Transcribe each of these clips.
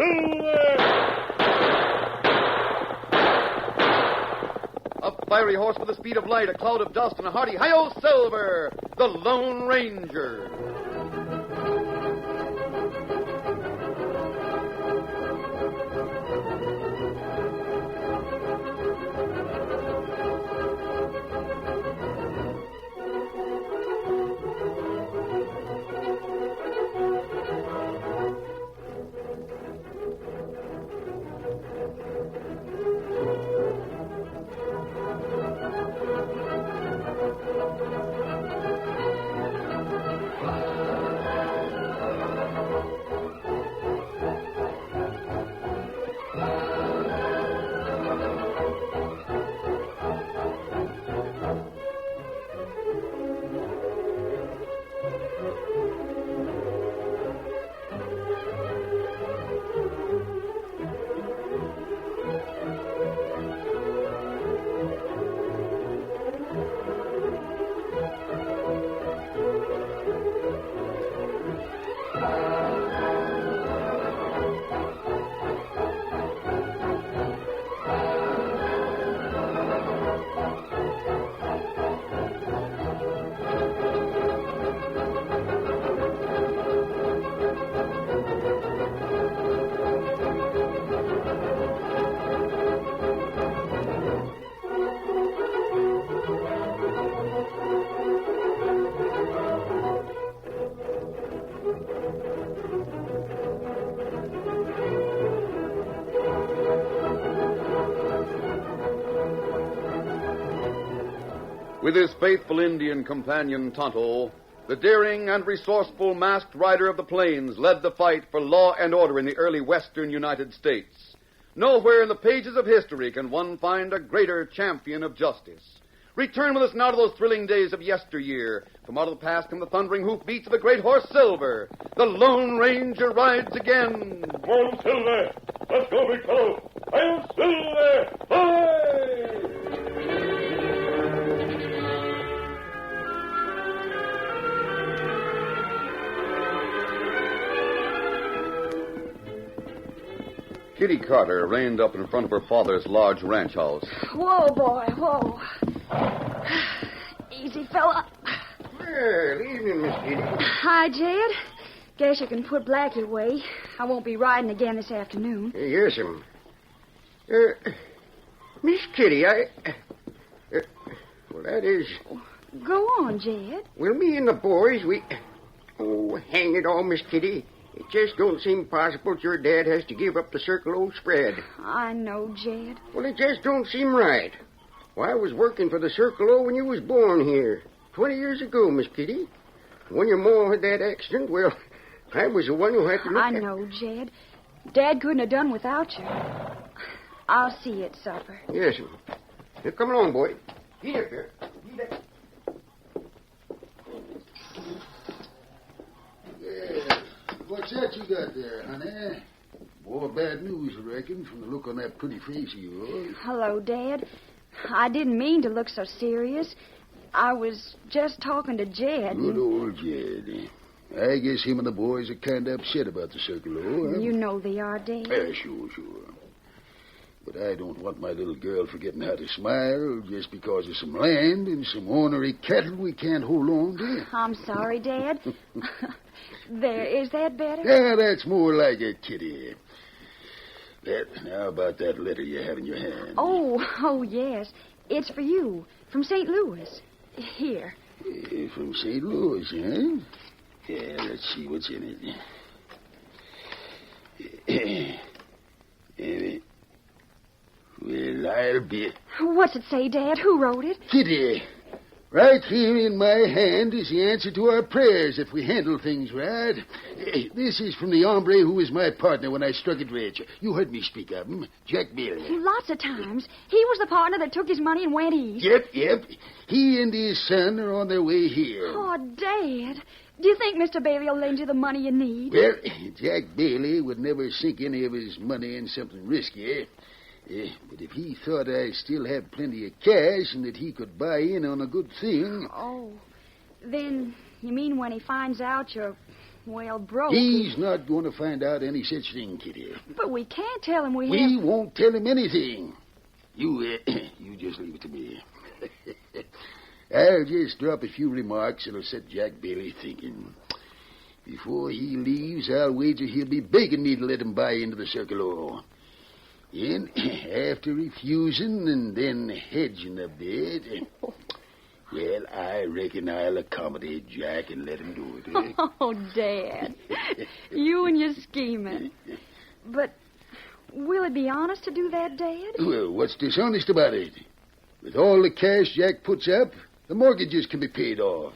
Silver! A fiery horse with the speed of light, a cloud of dust, and a hearty hi-yo Silver, the Lone Ranger. With his faithful Indian companion, Tonto, the daring and resourceful masked rider of the plains led the fight for law and order in the early western United States. Nowhere in the pages of history can one find a greater champion of justice. Return with us now to those thrilling days of yesteryear. From out of the past come the thundering hoofbeats of the great horse Silver. The Lone Ranger rides again. Come on, Silver! Let's go, big fellow! Hi-yo, Silver! Hi! Kitty Carter reined up in front of her father's large ranch house. Whoa, boy, whoa. Easy, fella. Well, evening, Miss Kitty. Hi, Jed. Guess you can put Blackie away. I won't be riding again this afternoon. Yes, ma'am. Miss Kitty, well, that is... Go on, Jed. Well, me and the boys, Oh, hang it all, Miss Kitty. It just don't seem possible that your dad has to give up the Circle O spread. I know, Jed. Well, it just don't seem right. Why, I was working for the Circle O when you was born here. 20 years ago, Miss Kitty. When your ma had that accident, well, I was the one who had to look I know, Jed. Dad couldn't have done without you. I'll see you at supper. Yes, ma'am. Now, come along, boy. Eat up here. Eat up. Yeah. What's that you got there, honey? More bad news, I reckon, from the look on that pretty face of yours. Hello, Dad. I didn't mean to look so serious. I was just talking to Jed. Good old Jed. I guess him and the boys are kind of upset about the Circle O, huh? You know they are, Dad. Yeah, sure. But I don't want my little girl forgetting how to smile just because of some land and some ornery cattle we can't hold on to. I'm sorry, Dad. There, is that better? Yeah, that's more like it, Kitty. Now about that letter you have in your hand. Oh, yes. It's for you, from St. Louis. Here. From St. Louis, huh? Yeah, let's see what's in it. Well, I'll be... What's it say, Dad? Who wrote it? Kitty. Right here in my hand is the answer to our prayers if we handle things right. This is from the hombre who was my partner when I struck it rich. You heard me speak of him, Jack Bailey. Lots of times. He was the partner that took his money and went east. Yep. He and his son are on their way here. Oh, Dad. Do you think Mr. Bailey will lend you the money you need? Well, Jack Bailey would never sink any of his money in something risky. But if he thought I still had plenty of cash and that he could buy in on a good thing... Oh, then you mean when he finds out you're Well, broke. He's not going to find out any such thing, Kitty. But we can't tell him We won't tell him anything. You just leave it to me. I'll just drop a few remarks that'll set Jack Bailey thinking. Before he leaves, I'll wager he'll be begging me to let him buy into the Circle O. And after refusing and then hedging a bit, well, I reckon I'll accommodate Jack and let him do it. Oh, Dad. You and your scheming. But will it be honest to do that, Dad? Well, what's dishonest about it? With all the cash Jack puts up, the mortgages can be paid off.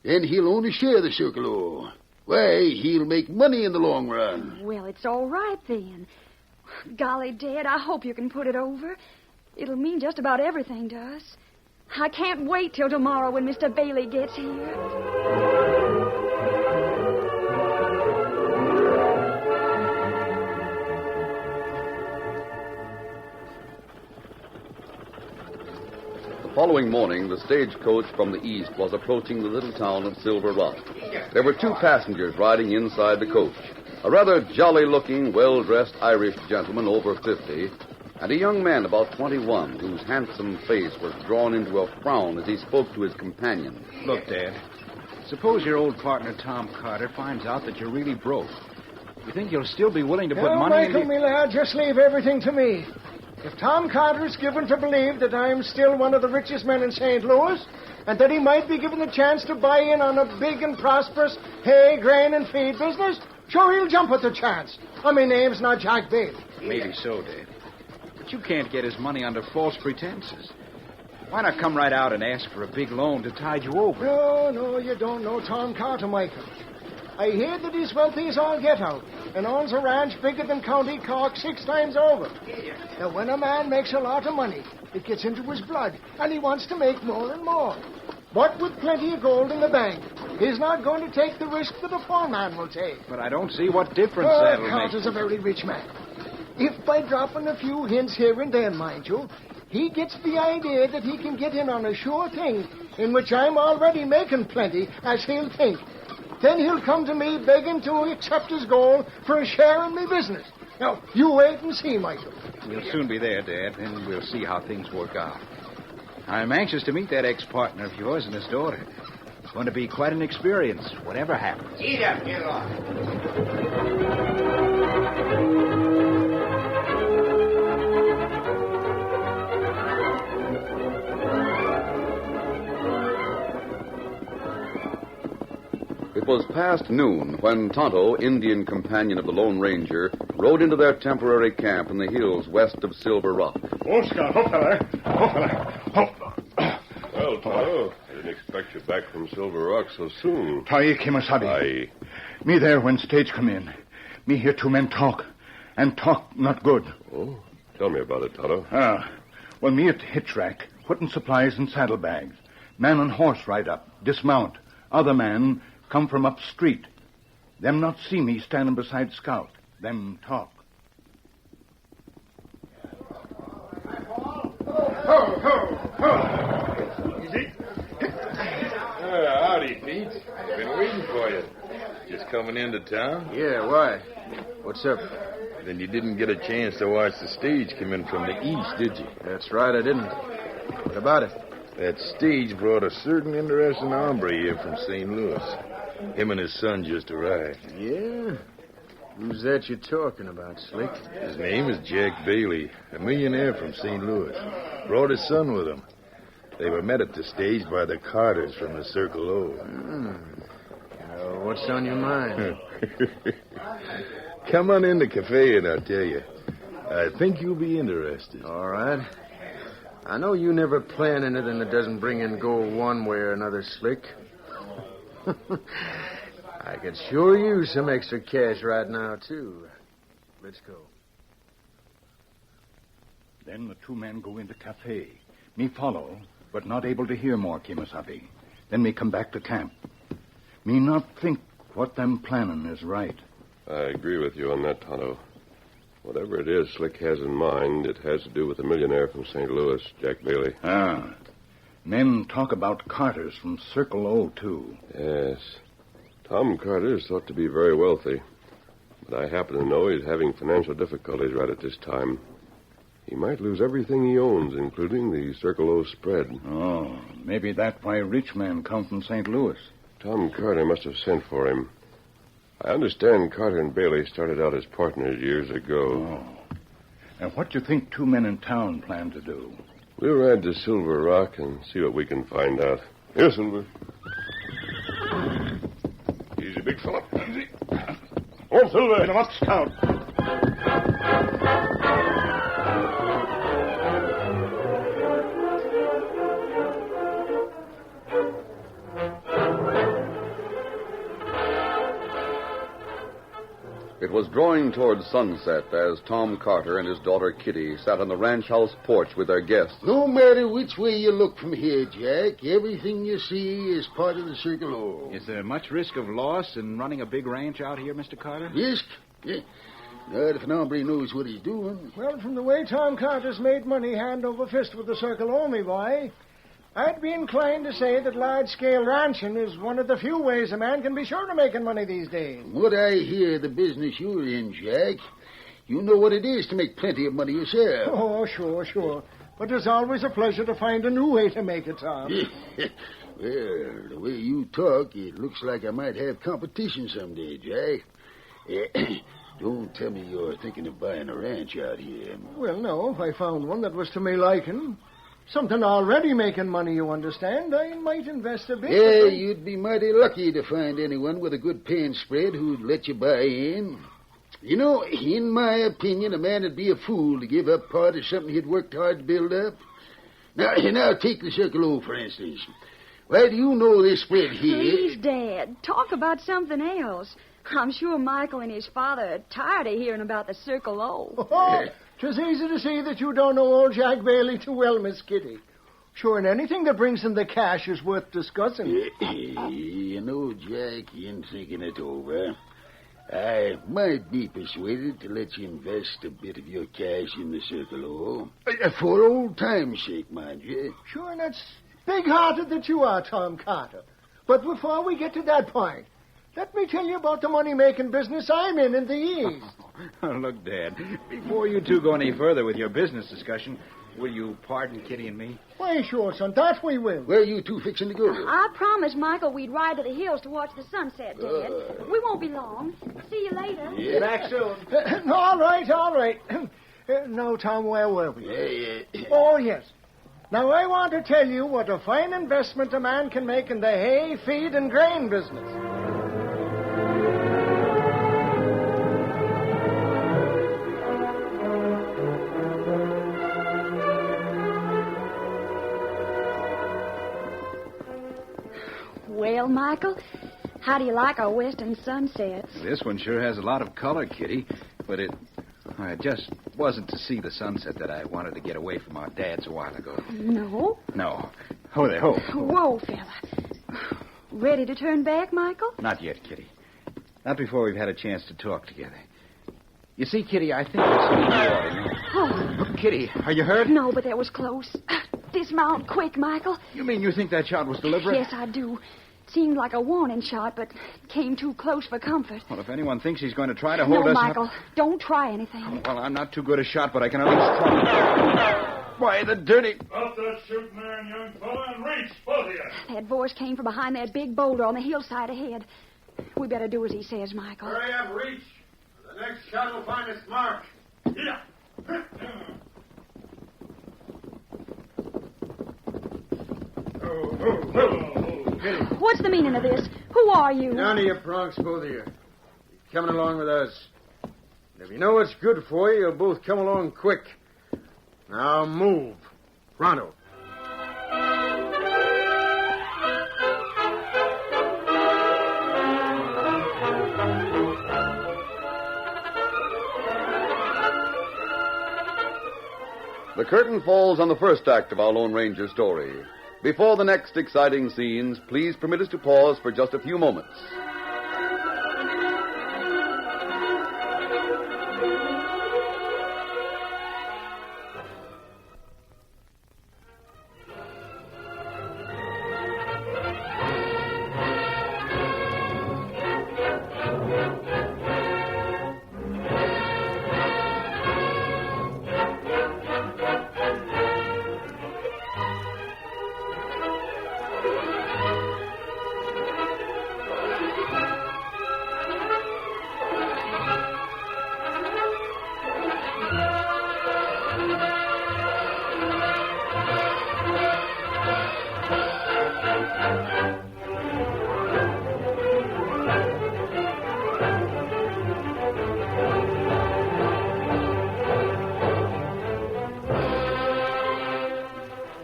Then he'll own a share of the Circle O. Why, he'll make money in the long run. Well, it's all right then. Golly, Dad, I hope you can put it over. It'll mean just about everything to us. I can't wait till tomorrow when Mr. Bailey gets here. The following morning, the stagecoach from the east was approaching the little town of Silver Rock. There were 2 passengers riding inside the coach. A rather jolly-looking, well-dressed Irish gentleman over 50, and a young man about 21 whose handsome face was drawn into a frown as he spoke to his companion. Look, Dad, suppose your old partner Tom Carter finds out that you're really broke. You think you'll still be willing to put money Michael, me lad, just leave everything to me. If Tom Carter is given to believe that I'm still one of the richest men in St. Louis, and that he might be given the chance to buy in on a big and prosperous hay, grain, and feed business, sure, he'll jump at the chance. And my name's not Jack Bailey. Maybe so, Dad. But you can't get his money under false pretenses. Why not come right out and ask for a big loan to tide you over? No, you don't know Tom Carter, Michael. I hear that he's wealthy as all get out, and owns a ranch bigger than County Cork 6 times over. Now, when a man makes a lot of money, it gets into his blood, and he wants to make more and more. But with plenty of gold in the bank, he's not going to take the risk that a poor man will take. But I don't see what difference that'll make. Carter's a very rich man. If by dropping a few hints here and there, mind you, he gets the idea that he can get in on a sure thing, in which I'm already making plenty, as he'll think, then he'll come to me begging to accept his gold for a share in me business. Now, you wait and see, Michael. We'll soon be there, Dad, and we'll see how things work out. I'm anxious to meet that ex-partner of yours and his daughter. It's going to be quite an experience, whatever happens. Eat up, get off. It was past noon when Tonto, Indian companion of the Lone Ranger, rode into their temporary camp in the hills west of Silver Rock. Oh, Scout, ho, fella. Well, Tonto, I didn't expect you back from Silver Rock so soon. Tai Kimasabi. Aye. Me there when stage come in. Me hear 2 men talk. And talk not good. Oh, tell me about it, Tonto. Well, me at hitch rack, putting supplies in saddlebags. Man and horse ride up, dismount. Other man come from up street. Them not see me standing beside Scout. Them talk. Easy. Howdy, Pete. Been waiting for you. Just coming into town? Yeah, why? What's up? Then you didn't get a chance to watch the stage come in from the east, did you? That's right, I didn't. What about it? That stage brought a certain interesting hombre here from St. Louis. Him and his son just arrived. Yeah? Who's that you're talking about, Slick? His name is Jack Bailey, a millionaire from St. Louis. Brought his son with him. They were met at the stage by the Carters from the Circle O. What's on your mind? Come on in the cafe and I'll tell you. I think you'll be interested. All right. I know you never plan anything that doesn't bring in gold one way or another, Slick. I could sure use some extra cash right now, too. Let's go. Then the 2 men go into cafe. Me follow, but not able to hear more, Kimasabi. Then me come back to camp. Me not think what them planning is right. I agree with you on that, Tonto. Whatever it is Slick has in mind, it has to do with the millionaire from St. Louis, Jack Bailey. Men talk about Carters from Circle O, too. Yes. Tom Carter is thought to be very wealthy, but I happen to know he's having financial difficulties right at this time. He might lose everything he owns, including the Circle O spread. Oh, maybe that's why rich men come from St. Louis. Tom Carter must have sent for him. I understand Carter and Bailey started out as partners years ago. Oh. And what do you think two men in town plan to do? We'll ride to Silver Rock and see what we can find out. Here, Silver. Easy, big fella. Easy. On, Silver. Get him up, Scout. It was drawing towards sunset as Tom Carter and his daughter Kitty sat on the ranch house porch with their guests. No matter which way you look from here, Jack, everything you see is part of the Circle O. Is there much risk of loss in running a big ranch out here, Mr. Carter? Risk? Yeah. Not if an hombre knows what he's doing. Well, from the way Tom Carter's made money hand over fist with the Circle O, me boy, I'd be inclined to say that large-scale ranching is one of the few ways a man can be sure of making money these days. What I hear the business you're in, Jack, you know what it is to make plenty of money yourself. Oh, sure. But there's always a pleasure to find a new way to make it, Tom. Well, the way you talk, it looks like I might have competition someday, Jack. Don't tell me you're thinking of buying a ranch out here. Well, no, if I found one that was to me liking. Something already making money, you understand. I might invest a bit. Yeah, you'd be mighty lucky to find anyone with a good paying spread who'd let you buy in. You know, in my opinion, a man would be a fool to give up part of something he'd worked hard to build up. Now take the Circle O, for instance. Why, do you know this spread here? Please, Dad, talk about something else. I'm sure Michael and his father are tired of hearing about the Circle O. Oh, 'tis easy to see that you don't know old Jack Bailey too well, Miss Kitty. Sure, and anything that brings in the cash is worth discussing. You know, Jack, in thinking it over, I might be persuaded to let you invest a bit of your cash in the Circle O. For old time's sake, mind you. Sure, and that's big-hearted that you are, Tom Carter. But before we get to that point, let me tell you about the money-making business I'm in the East. Look, Dad, before you two go any further with your business discussion, will you pardon Kitty and me? Why, sure, son, that we will. Where are you two fixing to go? I promised Michael we'd ride to the hills to watch the sunset, Dad. We won't be long. See you later. Yeah. Back soon. All right. No, Tom, where were we? Yeah. Oh, yes. Now, I want to tell you what a fine investment a man can make in the hay, feed, and grain business. Well, Michael, how do you like our western sunsets? This one sure has a lot of color, Kitty, but it just wasn't to see the sunset that I wanted to get away from our dads a while ago. No? No. Ho there, ho. Whoa, fella. Ready to turn back, Michael? Not yet, Kitty. Not before we've had a chance to talk together. You see, Kitty, I think it's something you ought to know. Oh. Look, Kitty, are you hurt? No, but that was close. Dismount quick, Michael. You mean you think that shot was deliberate? Yes, I do. Seemed like a warning shot, but came too close for comfort. Well, if anyone thinks he's going to try to hold No, us Michael, up... don't try anything. Well, I'm not too good a shot, but I can at least try. Why, the dirty... Stop that shooting there, young fella, and reach, both of you. That voice came from behind that big boulder on the hillside ahead. We better do as he says, Michael. Hurry up, reach. The next shot will find its mark. Yeah. What's the meaning of this? Who are you? Down to your broncs, both of you. You're coming along with us. And if you know what's good for you, you'll both come along quick. Now move. Pronto. The curtain falls on the first act of our Lone Ranger story. Before the next exciting scenes, please permit us to pause for just a few moments.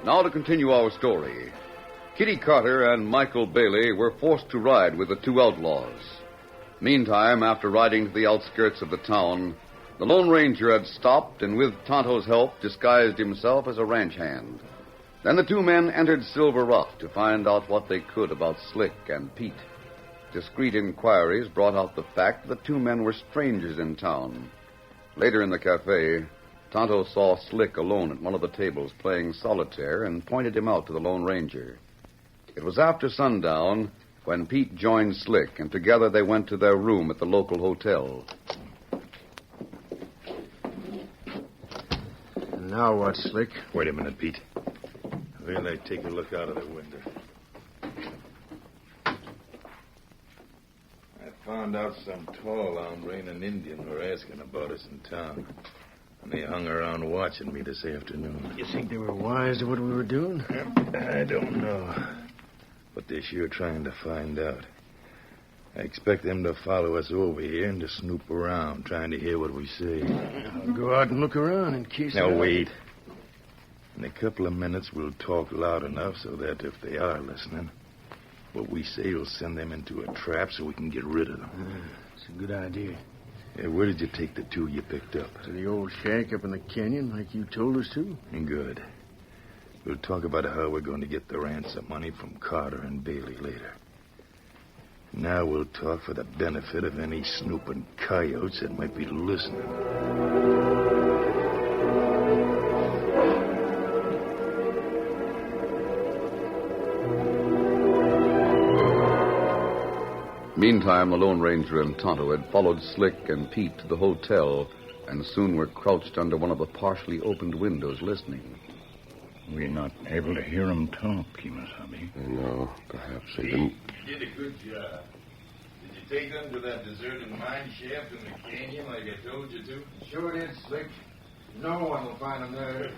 Now to continue our story. Kitty Carter and Michael Bailey were forced to ride with the two outlaws. Meantime, after riding to the outskirts of the town, the Lone Ranger had stopped and with Tonto's help disguised himself as a ranch hand. Then the two men entered Silver Rock to find out what they could about Slick and Pete. Discreet inquiries brought out the fact that the two men were strangers in town. Later in the cafe, Tonto saw Slick alone at one of the tables playing solitaire and pointed him out to the Lone Ranger. It was after sundown when Pete joined Slick, and together they went to their room at the local hotel. And now what, Slick? Wait a minute, Pete. Well, I take a look out of the window. I found out some tall hombre and an Indian were asking about us in town. And they hung around watching me this afternoon. You think they were wise to what we were doing? I don't know. But they're sure trying to find out. I expect them to follow us over here and to snoop around, trying to hear what we say. I'll go out and look around in case... Now, wait. In a couple of minutes, we'll talk loud enough so that if they are listening, what we say will send them into a trap so we can get rid of them. It's a good idea. Yeah, where did you take the two you picked up? To the old shack up in the canyon, like you told us to. Good. We'll talk about how we're going to get the ransom money from Carter and Bailey later. Now we'll talk for the benefit of any snooping coyotes that might be listening. Meantime, the Lone Ranger and Tonto had followed Slick and Pete to the hotel and soon were crouched under one of the partially opened windows listening. We're not able to hear them talk, Kimasabi. No, perhaps they didn't. You did a good job. Did you take them to that deserted mine shaft in the canyon like I told you to? Sure did, Slick. No one will find them there.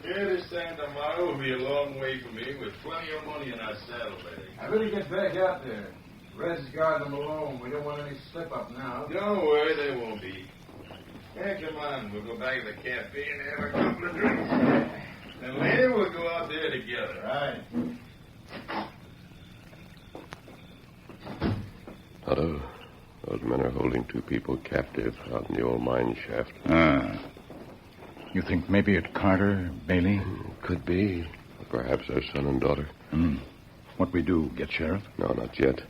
Yeah, this time tomorrow will be a long way for me with plenty of money in our saddlebags. I better get back out there. Red's guarding them alone. We don't want any slip-up now. Don't worry, there won't be. Yeah, come on. We'll go back to the cafe and have a couple of drinks. And later we'll go out there together. Right. Otto, those men are holding two people captive out in the old mine shaft. You think maybe it's Carter, Bailey? Could be. Perhaps their son and daughter. What we do, get sheriff? No, not yet.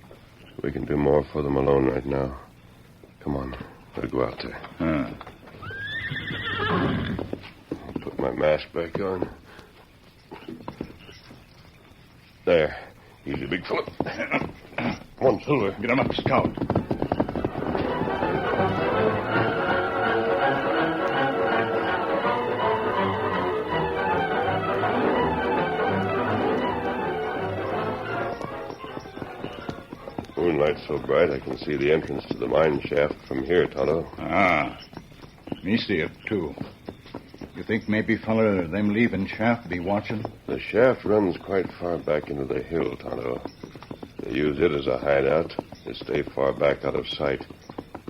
We can do more for them alone right now. Come on. We'll go out there. I'll put my mask back on. There. Easy, big fella. Come on, Silver. Get him up, Scout. Moonlight's so bright I can see the entrance to the mine shaft from here, Tonto. Me see it, too. You think maybe, fella, them leaving shaft be watching? The shaft runs quite far back into the hill, Tonto. They use it as a hideout to stay far back out of sight.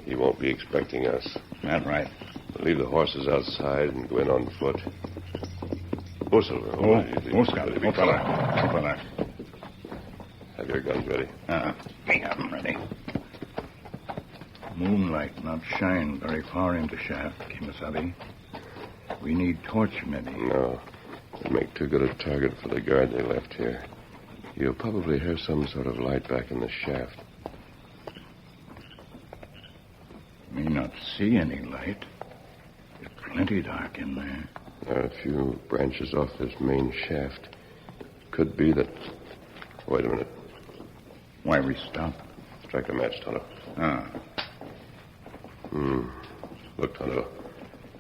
He won't be expecting us. That right. We'll leave the horses outside and go in on foot. Oh, Silver. Scout. Oh, fella. Have your guns ready. We have them ready. Moonlight not shine very far into shaft, Kimasabi. We need torch, maybe. No. It'd make too good a target for the guard they left here. You'll probably hear some sort of light back in the shaft. May not see any light. It's plenty dark in there. There are a few branches off this main shaft. Could be that... Wait a minute. Why we stop? Strike a match, Tonto. Look, Tonto.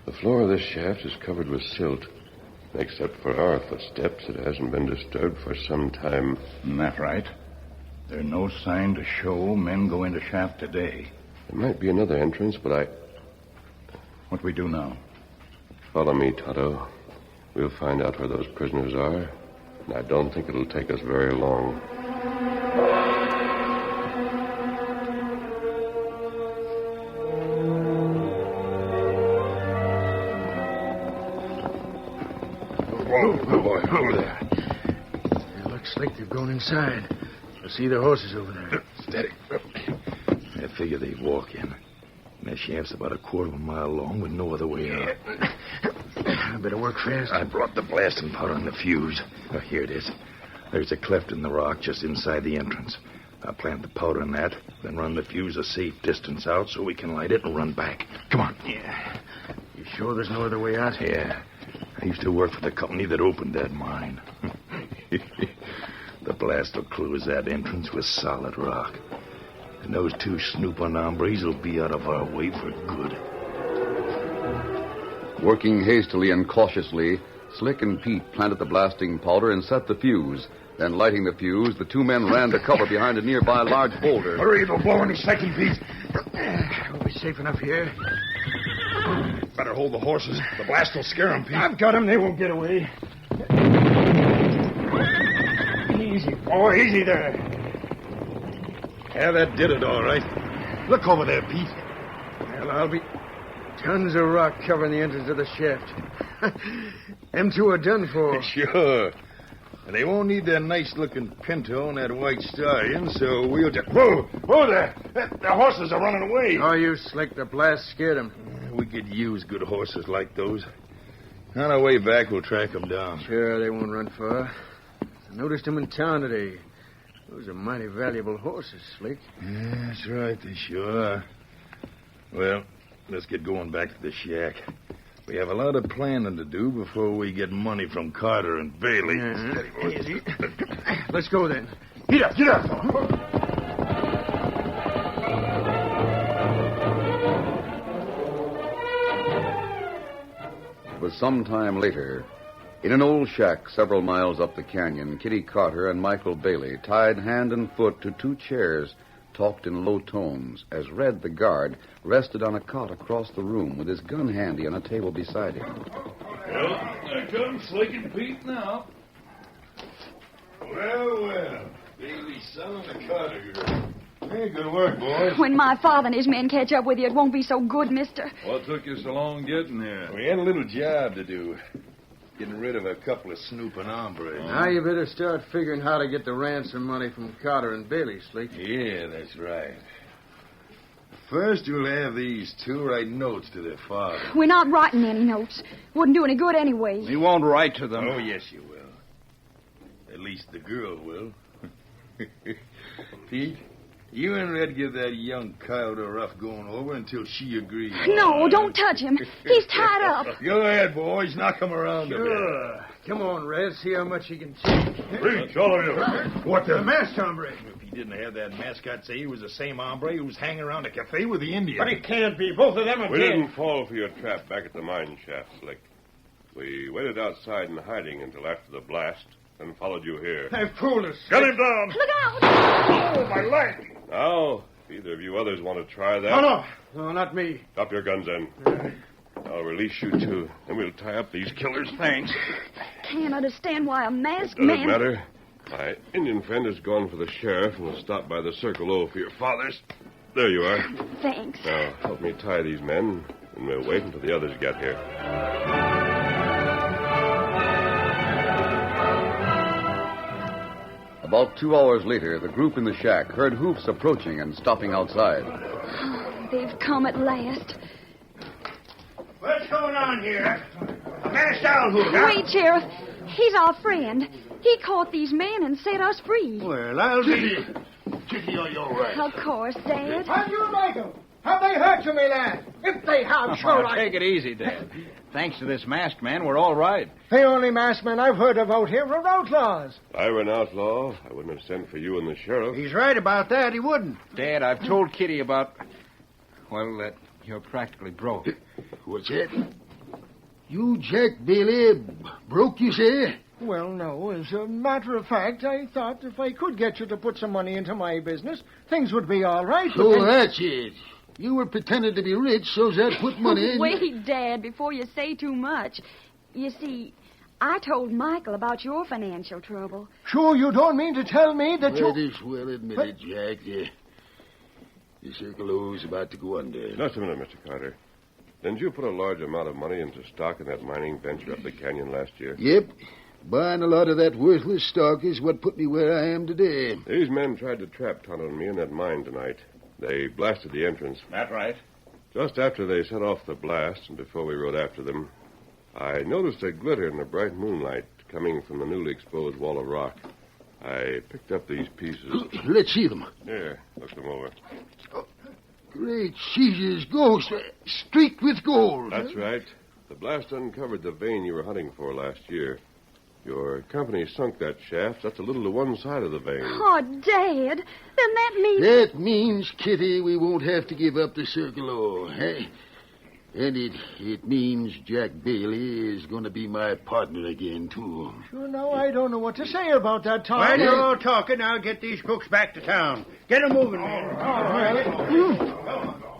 The floor of this shaft is covered with silt. Except for our footsteps, it hasn't been disturbed for some time. That right. There's no sign to show men go into shaft today. There might be another entrance, but What we do now? Follow me, Tonto. We'll find out where those prisoners are, and I don't think it'll take us very long. Whoa, boy, over there. It looks like they've gone inside. I see the horses over there. Steady. I figure they'd walk in. That shaft's about a quarter of a mile long with no other way out. I better work fast. I brought the blasting powder and the fuse. Here it is. There's a cleft in the rock just inside the entrance. I'll plant the powder in that, then run the fuse a safe distance out so we can light it and run back. Come on. Yeah. You sure there's no other way out? Yeah. I used to work for the company that opened that mine. The blast will close that entrance with solid rock. And those two snooping hombres will be out of our way for good. Working hastily and cautiously, Slick and Pete planted the blasting powder and set the fuse. Then, lighting the fuse, the two men ran to cover behind a nearby large boulder. Hurry, it'll blow any second, Pete. We'll be safe enough here. Better hold the horses. The blast will scare them, Pete. I've got them. They won't get away. Easy, boy. Easy there. Yeah, that did it all right. Look over there, Pete. Well, I'll be... Tons of rock covering the entrance of the shaft. Them two are done for. Sure. And they won't need that nice-looking pinto and that white stallion, so we'll just... Whoa! Whoa there! The horses are running away. Oh, you slick. The blast scared them. We could use good horses like those. On our way back, we'll track them down. Sure, they won't run far. I noticed them in town today. Those are mighty valuable horses, Slick. Yeah, that's right. They sure are. Well, let's get going back to the shack. We have a lot of planning to do before we get money from Carter and Bailey. Easy. Let's go then. Get up, It was some time later. In an old shack several miles up the canyon, Kitty Carter and Michael Bailey, tied hand and foot to two chairs, talked in low tones as Red, the guard, rested on a cot across the room with his gun handy on a table beside him. Well, there comes Slick and Pete now. Well. Bailey's selling the Carter girl. Hey, good work, boys. When my father and his men catch up with you, it won't be so good, mister. What took you so long getting here? We had a little job to do. Getting rid of a couple of snooping hombres. Now you better start figuring how to get the ransom money from Carter and Bailey, Slick. Yeah, that's right. First, you'll have these two write notes to their father. We're not writing any notes. Wouldn't do any good anyway. We won't write to them. Oh, yes, you will. At least the girl will. Pete, you and Red give that young coyote a rough going over until she agrees. No, don't touch him. He's tied up. Go ahead, boys. Knock him around a Sure. Come on, Red. See how much he can take. bit. Reach, all of you. What the... masked hombre. If he didn't have that mask, I'd say he was the same hombre who was hanging around a cafe with the Indian. But it can't be. Both of them are We dead. didn't fall for your trap back at the mine shaft, Slick. We waited outside in hiding until after the blast, then followed you here. They've fooled us. Gun him down. Look out! Oh, my leg. Now, if either of you others want to try that... No, not me. Drop your guns then. I'll release you two, and we'll tie up these killers. Thanks. Can't understand why a masked Doesn't man... matter. My Indian friend has gone for the sheriff and will stop by the Circle O for your fathers. There you are. Thanks. Now, help me tie these men, and we'll wait until the others get here. About 2 hours later, the group in the shack heard hoofs approaching and stopping outside. They've come at last. What's going on here? A masked owl hood, huh? Wait, Sheriff. He's our friend. He caught these men and set us free. Well, I'll be... Kitty, are you all right? Of course, Dad. Have you, Michael? Have they hurt you, me lad? If they have, sure I... Take it easy, Dad. Thanks to this masked man, we're all right. The only masked men I've heard of out here are outlaws. If I were an outlaw, I wouldn't have sent for you and the sheriff. He's right about that. He wouldn't. Dad, I've told Kitty about... Well, that you're practically broke. What's that? You, Jack Bailey, broke, you say? Well, no. As a matter of fact, I thought if I could get you to put some money into my business, things would be all right. So that's it. You were pretending to be rich, so's that put money in... Wait, Dad, before you say too much. You see, I told Michael about your financial trouble. Sure, you don't mean to tell me that you... Might as well admit it, Jack. The Circle O's about to go under. Just a minute, Mr. Carter. Didn't you put a large amount of money into stock in that mining venture up the canyon last year? Yep. Buying a lot of that worthless stock is what put me where I am today. These men tried to trap Tonto and me in that mine tonight. They blasted the entrance. That right? Just after they set off the blast and before we rode after them, I noticed a glitter in the bright moonlight coming from the newly exposed wall of rock. I picked up these pieces. Let's see them. Here, look them over. Great Jesus, ghost. Streaked with gold. That's right. The blast uncovered the vein you were hunting for last year. Your company sunk that shaft just a little to one side of the vein. Oh, Dad, then that means... That means, Kitty, we won't have to give up the Circle O, eh? And it means Jack Bailey is going to be my partner again, too. Sure, no, I don't know what to say about that, Tom. While you're all talking, I'll get these crooks back to town. Get 'em moving, man.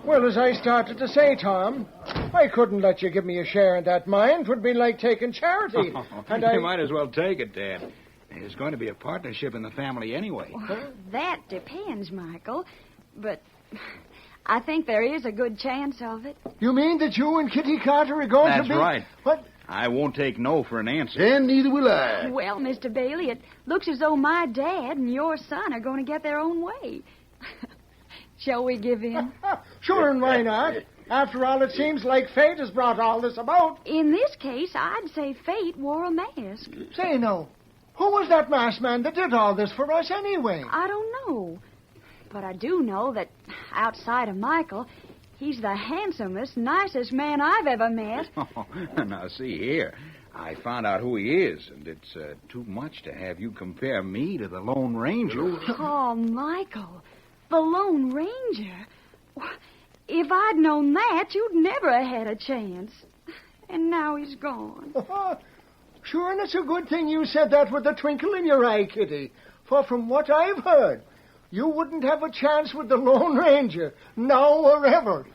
Well, as I started to say, Tom, I couldn't let you give me a share in that mine. 'Twould be like taking charity. And You might as well take it, Dad. There's going to be a partnership in the family anyway. Well, that depends, Michael. But I think there is a good chance of it. You mean that you and Kitty Carter are going to be... That's right. What? I won't take no for an answer. And neither will I. Well, Mr. Bailey, it looks as though my dad and your son are going to get their own way. Shall we give in? Sure, and why not? After all, it seems like fate has brought all this about. In this case, I'd say fate wore a mask. Say, no. Who was that masked man that did all this for us anyway? I don't know. But I do know that outside of Michael, he's the handsomest, nicest man I've ever met. Now, see here. I found out who he is, and it's too much to have you compare me to the Lone Ranger. Oh, Michael, the Lone Ranger. If I'd known that, you'd never have had a chance. And now he's gone. Sure, and it's a good thing you said that with a twinkle in your eye, Kitty. For from what I've heard, you wouldn't have a chance with the Lone Ranger, now or ever.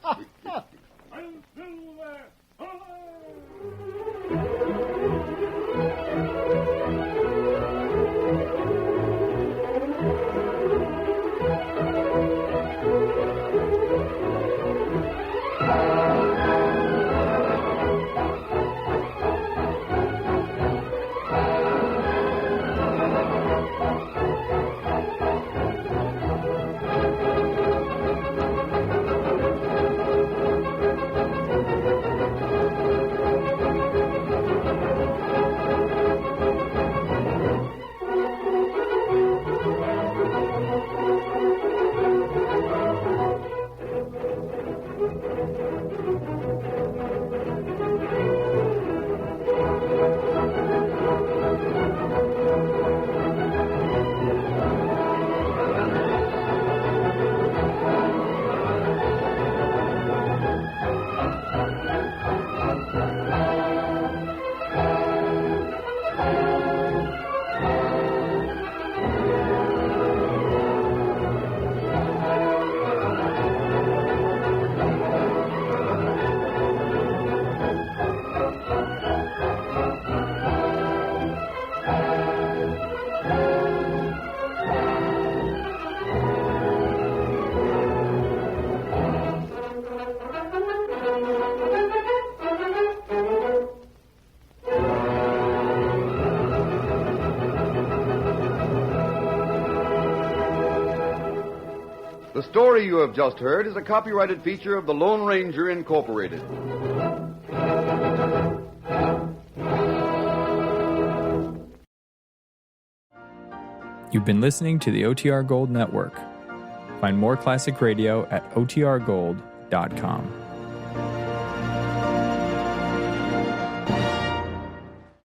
The story you have just heard is a copyrighted feature of the Lone Ranger Incorporated. You've been listening to the OTR Gold Network. Find more classic radio at otrgold.com.